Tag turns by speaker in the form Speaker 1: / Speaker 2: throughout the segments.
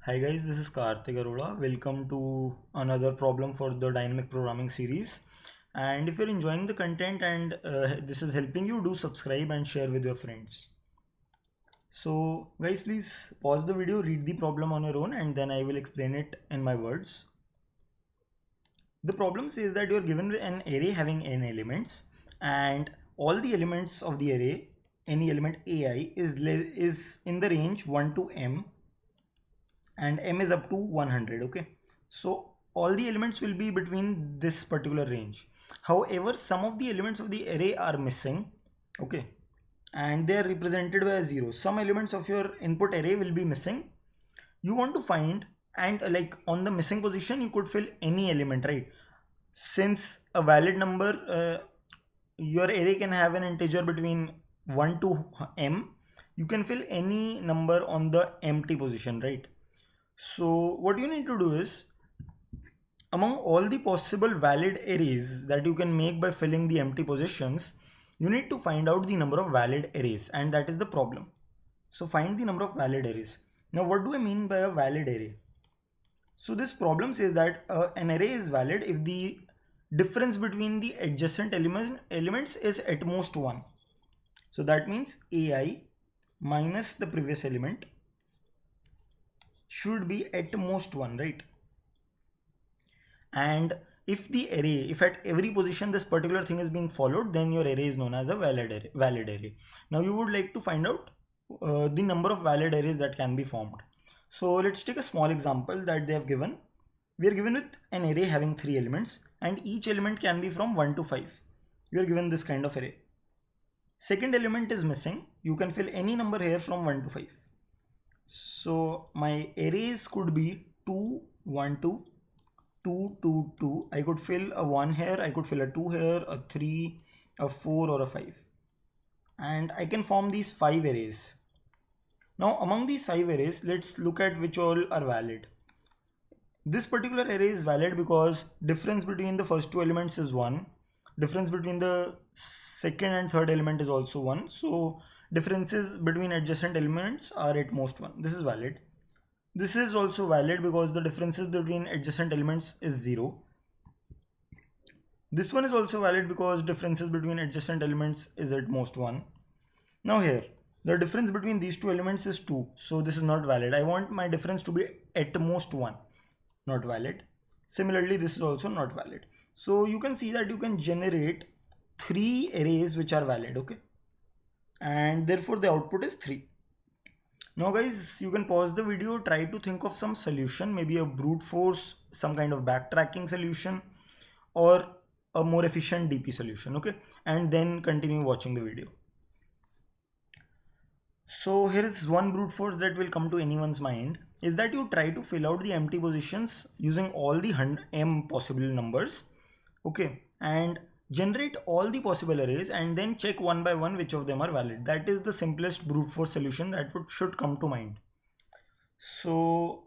Speaker 1: Hi guys, this is Karthik Arora. Welcome to another problem for the dynamic programming series. And if you're enjoying the content and this is helping you, do subscribe and share with your friends. So guys, please pause the video, read the problem on your own, and then I will explain it in my words. The problem says that you're given an array having n elements, and all the elements of the array, any element ai, is in the range 1 to m, and m is up to 100. Okay, so all the elements will be between this particular range. However, some of the elements of the array are missing. Okay, and they are represented by a 0. Some elements of your input array will be missing. You want to find, and like on the missing position you could fill any element, right? Since a valid number, your array can have an integer between 1 to m, you can fill any number on the empty position, right? So what you need to do is, among all the possible valid arrays that you can make by filling the empty positions, you need to find out the number of valid arrays, and that is the problem. So find the number of valid arrays. Now what do I mean by a valid array? So this problem says that an array is valid if the difference between the adjacent elements is at most 1. So that means ai minus the previous element should be at most 1, right? And if the array, if at every position this particular thing is being followed, then your array is known as a valid array. Now you would like to find out the number of valid arrays that can be formed. So let's take a small example that they have given. We are given with an array having 3 elements, and each element can be from 1 to 5. You are given this kind of array. Second element is missing. You can fill any number here from 1 to 5. So my arrays could be 2, 1, 2, 2, 2, 2. I could fill a 1 here, I could fill a 2 here, a 3, a 4, or a 5. And I can form these 5 arrays. Now among these 5 arrays, let's look at which all are valid. This particular array is valid because difference between the first 2 elements is 1. Difference between the second and third element is also 1. So differences between adjacent elements are at most 1. This is valid. This is also valid because the differences between adjacent elements is 0. This one is also valid because differences between adjacent elements is at most 1. Now here, the difference between these two elements is 2. So this is not valid. I want my difference to be at most 1. Not valid. Similarly, this is also not valid. So you can see that you can generate 3 arrays which are valid. Okay, and therefore the output is 3. Now guys, you can pause the video, try to think of some solution, maybe a brute force, some kind of backtracking solution, or a more efficient DP solution. Okay, and then continue watching the video. So here is one brute force that will come to anyone's mind, is that you try to fill out the empty positions using all the m possible numbers. Okay, and generate all the possible arrays and then check one by one which of them are valid. That is the simplest brute force solution that should come to mind. So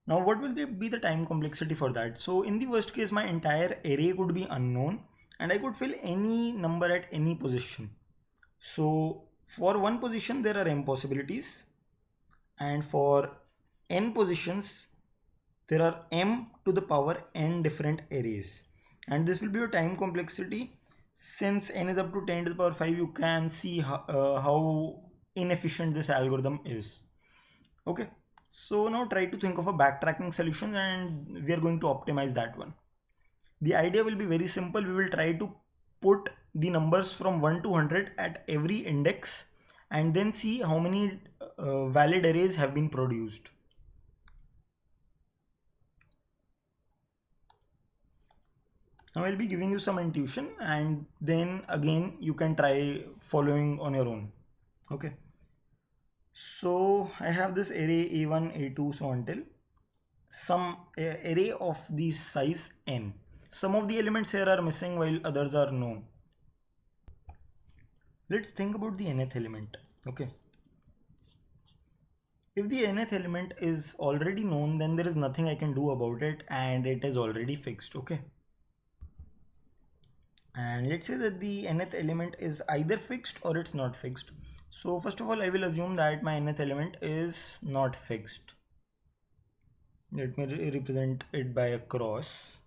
Speaker 1: now what will be the time complexity for that? So in the worst case, my entire array could be unknown and I could fill any number at any position. So for one position there are m possibilities, and for n positions there are m to the power n different arrays, and this will be your time complexity. Since n is up to 10 to the power 5, you can see how inefficient this algorithm is. Okay, so now try to think of a backtracking solution and we are going to optimize that one. The idea will be very simple. We will try to put the numbers from 1 to 100 at every index and then see how many valid arrays have been produced. Now I'll be giving you some intuition and then again you can try following on your own. Okay, so I have this array a1, a2, so until some array of these size n. Some of the elements here are missing while others are known. Let's think about the nth element. Okay, if the nth element is already known, then there is nothing I can do about it and it is already fixed. Okay, and let's say that the nth element is either fixed or it's not fixed. So first of all, I will assume that my nth element is not fixed. Let me represent it by a cross,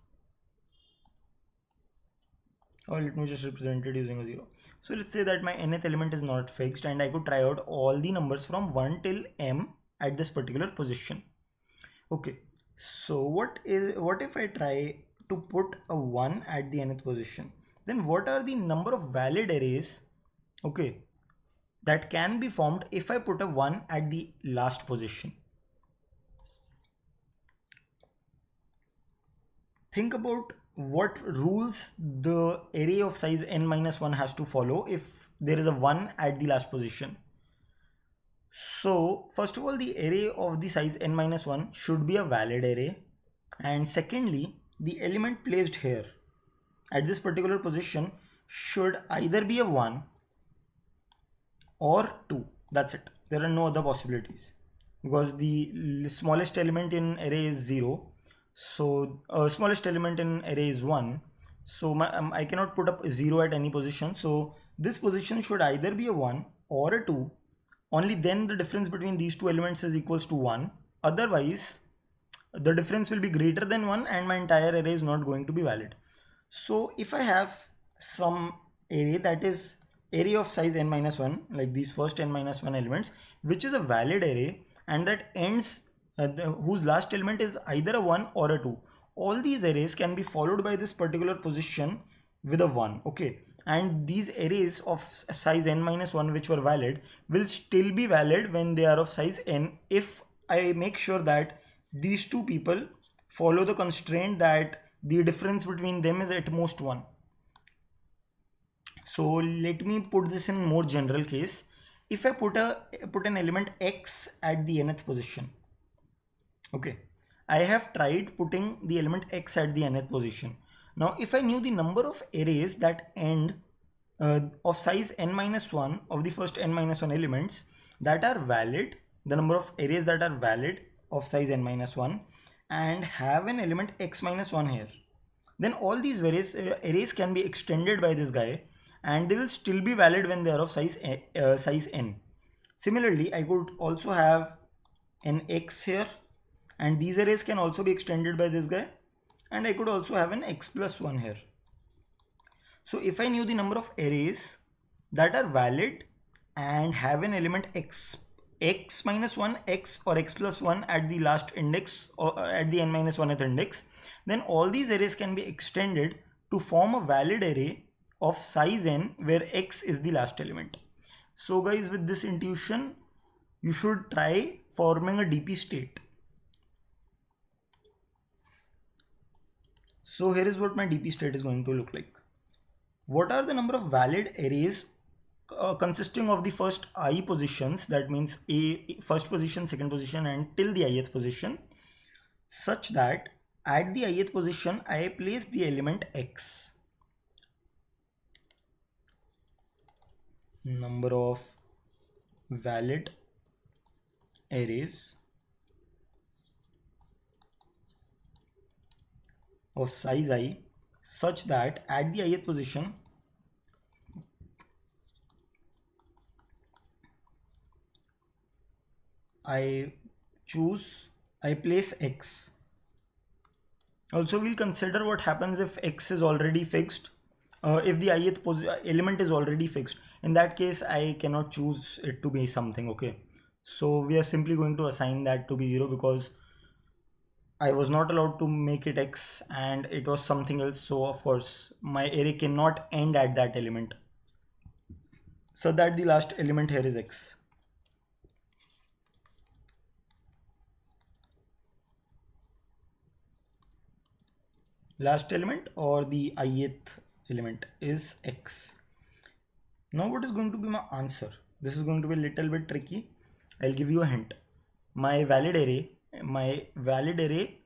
Speaker 1: or let me just represent it using a 0. So let's say that my nth element is not fixed and I could try out all the numbers from 1 till m at this particular position. Okay, so what if I try to put a 1 at the nth position? Then what are the number of valid arrays, okay, that can be formed if I put a 1 at the last position? Think about what rules the array of size n-1 has to follow if there is a 1 at the last position. So first of all, the array of the size n-1 should be a valid array, and secondly, the element placed here at this particular position should either be a 1 or 2. That's it. There are no other possibilities because the smallest element in array is 0. So smallest element in array is 1. So I cannot put up 0 at any position. So this position should either be a 1 or a 2. Only then the difference between these two elements is equals to 1. Otherwise, the difference will be greater than 1 and my entire array is not going to be valid. So if I have some array that is array of size n-1, like these first n-1 elements, which is a valid array and that ends whose last element is either a 1 or a 2, all these arrays can be followed by this particular position with a 1. Okay, and these arrays of size n-1 which were valid will still be valid when they are of size n if I make sure that these two people follow the constraint that the difference between them is at most 1. So let me put this in more general case. If I put an element x at the nth position, okay, I have tried putting the element x at the nth position. Now if I knew the number of arrays that end of size n-1 of the first n-1 elements that are valid, the number of arrays that are valid of size n-1 and have an element x-1 here, then all these various arrays can be extended by this guy and they will still be valid when they are of size n. Similarly, I could also have an x here and these arrays can also be extended by this guy, and I could also have an x plus 1 here. So if I knew the number of arrays that are valid and have an element x minus 1, x or x plus 1 at the last index or at the n-1th index, then all these arrays can be extended to form a valid array of size n where x is the last element. So guys, with this intuition, you should try forming a DP state. So here is what my DP state is going to look like. What are the number of valid arrays consisting of the first I positions, that means a first position, second position and till the ith position, such that at the ith position I place the element x. Number of valid arrays of size I such that at the ith position I place x. Also we'll consider what happens if x is already fixed. If the ith element is already fixed, in that case I cannot choose it to be something. Okay, so we are simply going to assign that to be 0 because I was not allowed to make it x and it was something else. So of course my array cannot end at that element, so that the last element here is x. Last element or the ith element is x. Now what is going to be my answer? This is going to be a little bit tricky. I'll give you a hint. My valid array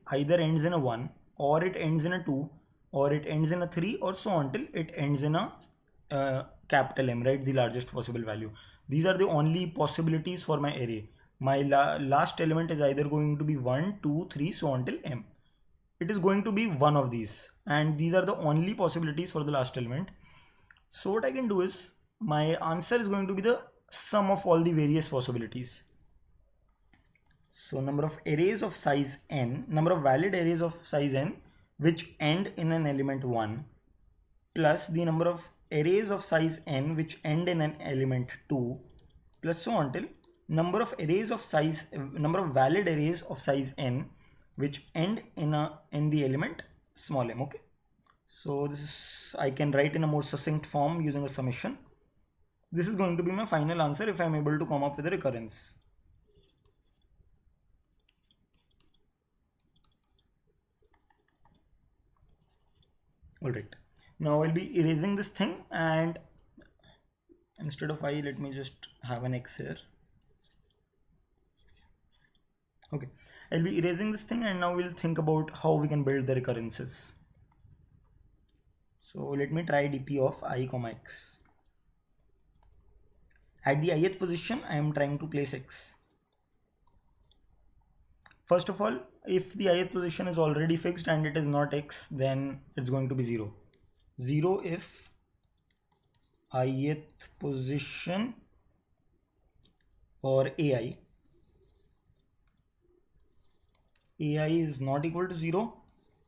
Speaker 1: either ends in a 1 or it ends in a 2 or it ends in a 3 or so on till it ends in a capital M, right? The largest possible value. These are the only possibilities for my array. My last element is either going to be 1, 2, 3, so on till M. It is going to be one of these, and these are the only possibilities for the last element. So what I can do is, my answer is going to be the sum of all the various possibilities. So number of arrays of size n, number of valid arrays of size n which end in an element 1 plus the number of arrays of size n which end in an element 2 plus so on till number of valid arrays of size n which end in the element small m. Okay, so this is, I can write in a more succinct form using a summation. This is going to be my final answer if I am able to come up with a recurrence. Alright, now I'll be erasing this thing, and instead of I, let me just have an X here. Okay, I'll be erasing this thing, and now we'll think about how we can build the recurrences. So let me try dp of I comma x. At the ith position, I am trying to place x. First of all, if the ith position is already fixed and it is not x, then it's going to be 0. 0 if ith position or ai is not equal to 0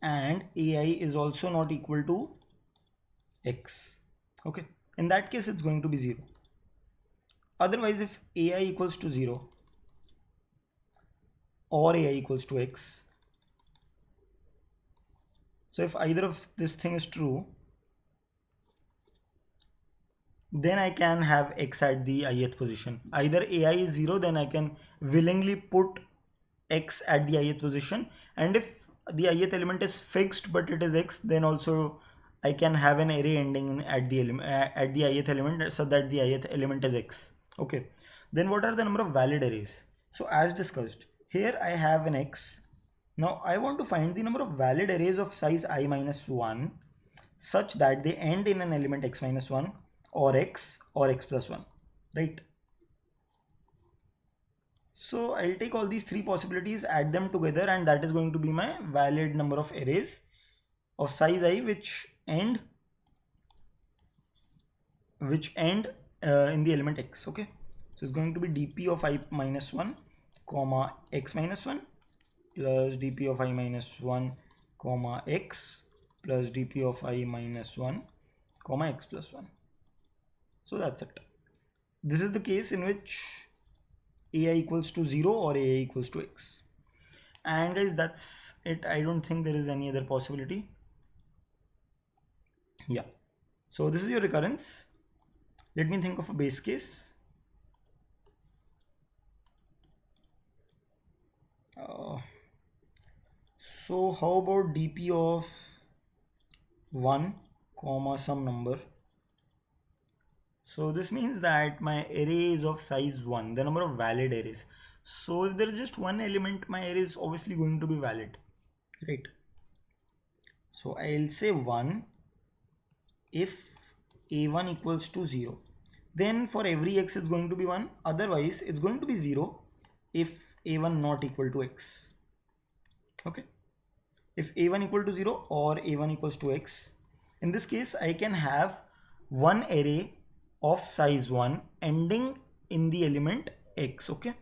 Speaker 1: and ai is also not equal to x. Okay, in that case it's going to be 0. Otherwise, if ai equals to 0 or ai equals to x, so if either of this thing is true, then I can have x at the ith position. Either ai is 0, then I can willingly put x at the ith position, and if the ith element is fixed but it is x, then also I can have an array ending at the ith element so that the ith element is x. Okay, then what are the number of valid arrays? So as discussed, here I have an x. Now I want to find the number of valid arrays of size I minus 1 such that they end in an element x minus 1 or x plus 1, right? So I'll take all these three possibilities, add them together, and that is going to be my valid number of arrays of size I which end in the element x. Okay, so it's going to be dp of I minus 1 comma x minus 1 plus dp of I minus 1 comma x plus dp of I minus 1 comma x plus 1. So that's it. This is the case in which ai equals to 0 or ai equals to x. And guys, that's it. I don't think there is any other possibility. Yeah, so this is your recurrence. Let me think of a base case. So how about dp of 1 comma some number? So this means that my array is of size 1, the number of valid arrays. So if there is just one element, my array is obviously going to be valid, right? So I'll say 1 if a1 equals to 0. Then for every x it's going to be 1. Otherwise it's going to be 0 if a1 not equal to x. Okay, if a1 equal to 0 or a1 equals to x, in this case I can have one array of size 1 ending in the element x. Okay,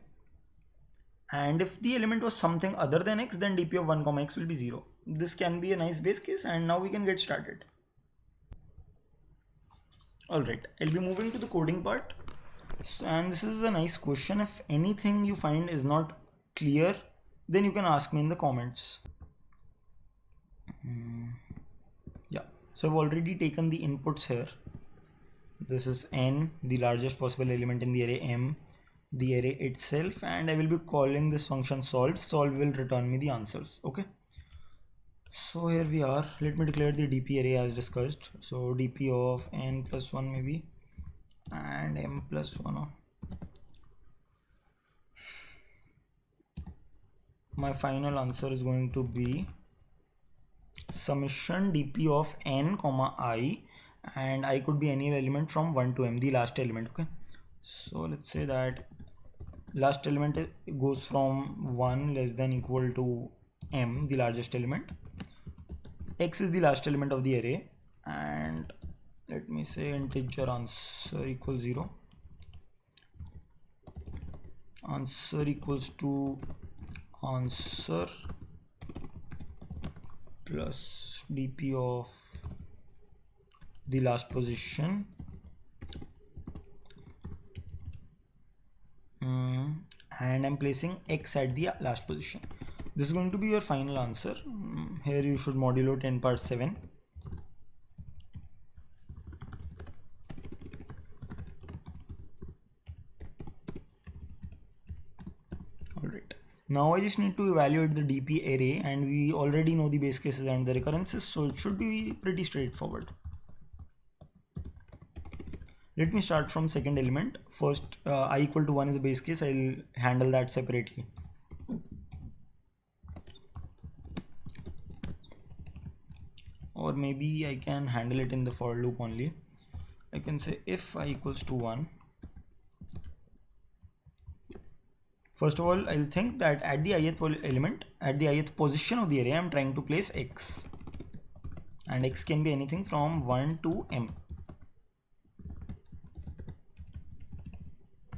Speaker 1: and if the element was something other than x, then dp of 1 comma x will be 0. This can be a nice base case, and now we can get started. Alright, I'll be moving to the coding part. And this is a nice question. If anything you find is not clear, then you can ask me in the comments. Yeah, so I've already taken the inputs here. This is n, the largest possible element in the array, m, the array itself, and I will be calling this function solve. Solve will return me the answers. Okay, so here we are. Let me declare the dp array as discussed. So dp of n plus 1 maybe and m plus 1. My final answer is going to be summation dp of n comma I, and I could be any element from 1 to m, the last element. Okay, so let's say that last element goes from 1 less than equal to m, the largest element. X is the last element of the array, and let me say integer answer equals 0, answer equals to answer plus dp of the last position and I'm placing x at the last position. This is going to be your final answer. Here you should modulo 10 power 7. Alright, now I just need to evaluate the DP array, and we already know the base cases and the recurrences, so it should be pretty straightforward. Let me start from second element. First, I equal to 1 is a base case. I'll handle that separately. Or maybe I can handle it in the for loop only. I can say if I equals to 1. First of all, I'll think that at the ith element, at the ith position of the array, I'm trying to place x. And x can be anything from 1 to m.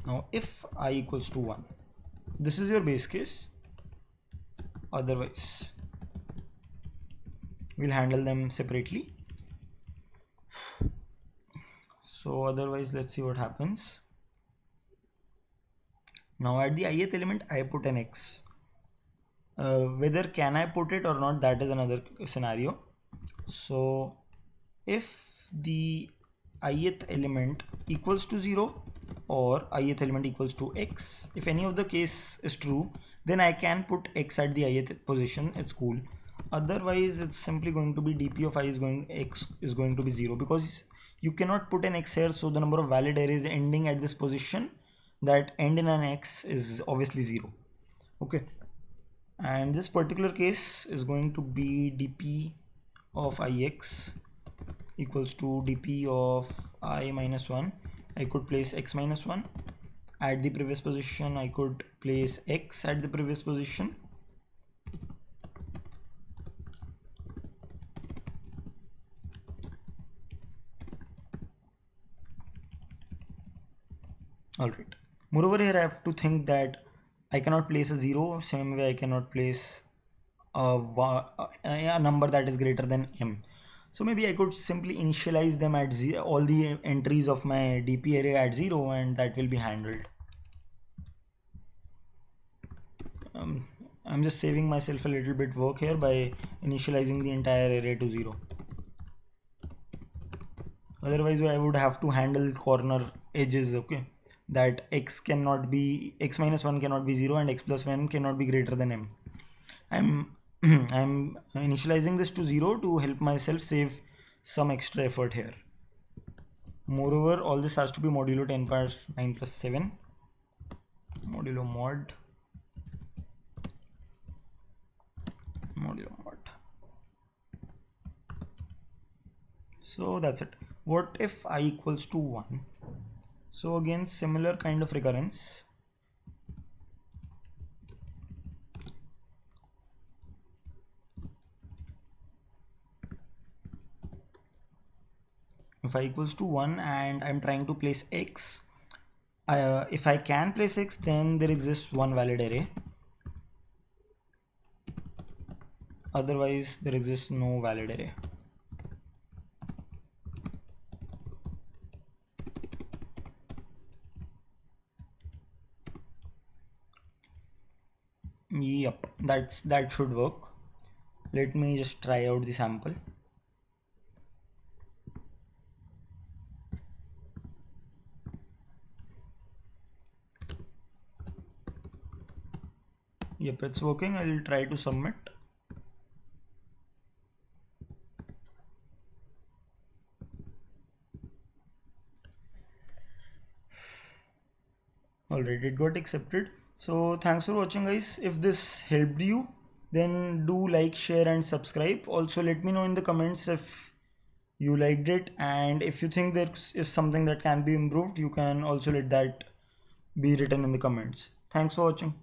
Speaker 1: Now if I equals to 1, this is your base case. Otherwise, we'll handle them separately. So otherwise, let's see what happens. Now at the ith element, I put an x. Whether can I put it or not, that is another scenario. So if the ith element equals to 0 or ith element equals to x, if any of the case is true, then I can put x at the ith position. It's cool. Otherwise, it's simply going to be dp of x is going to be 0, because you cannot put an x here, so the number of valid arrays ending at this position that end in an x is obviously 0. Okay, and this particular case is going to be dp of ix equals to dp of I minus 1. I could place x minus 1 at the previous position. I could place x at the previous position. Alright. Moreover, here I have to think that I cannot place a 0. Same way I cannot place a number that is greater than m. So maybe I could simply initialize them at 0, all the entries of my DP array at 0, and that will be handled. I'm just saving myself a little bit work here by initializing the entire array to 0. Otherwise, I would have to handle corner edges, okay? That x minus 1 cannot be 0 and x plus 1 cannot be greater than m. I'm initializing this to 0 to help myself save some extra effort here. Moreover, all this has to be modulo 10 power 9 plus 7. Modulo mod. So that's it. What if I equals to 1? So again, similar kind of recurrence. If I equals to 1 and I'm trying to place x, if I can place x, then there exists one valid array. Otherwise, there exists no valid array. Yep, that should work. Let me just try out the sample. Yep, it's working. I'll try to submit. Alright, it got accepted. So thanks for watching, guys. If this helped you, then do like, share and subscribe. Also let me know in the comments if you liked it, and if you think there is something that can be improved, you can also let that be written in the comments. Thanks for watching.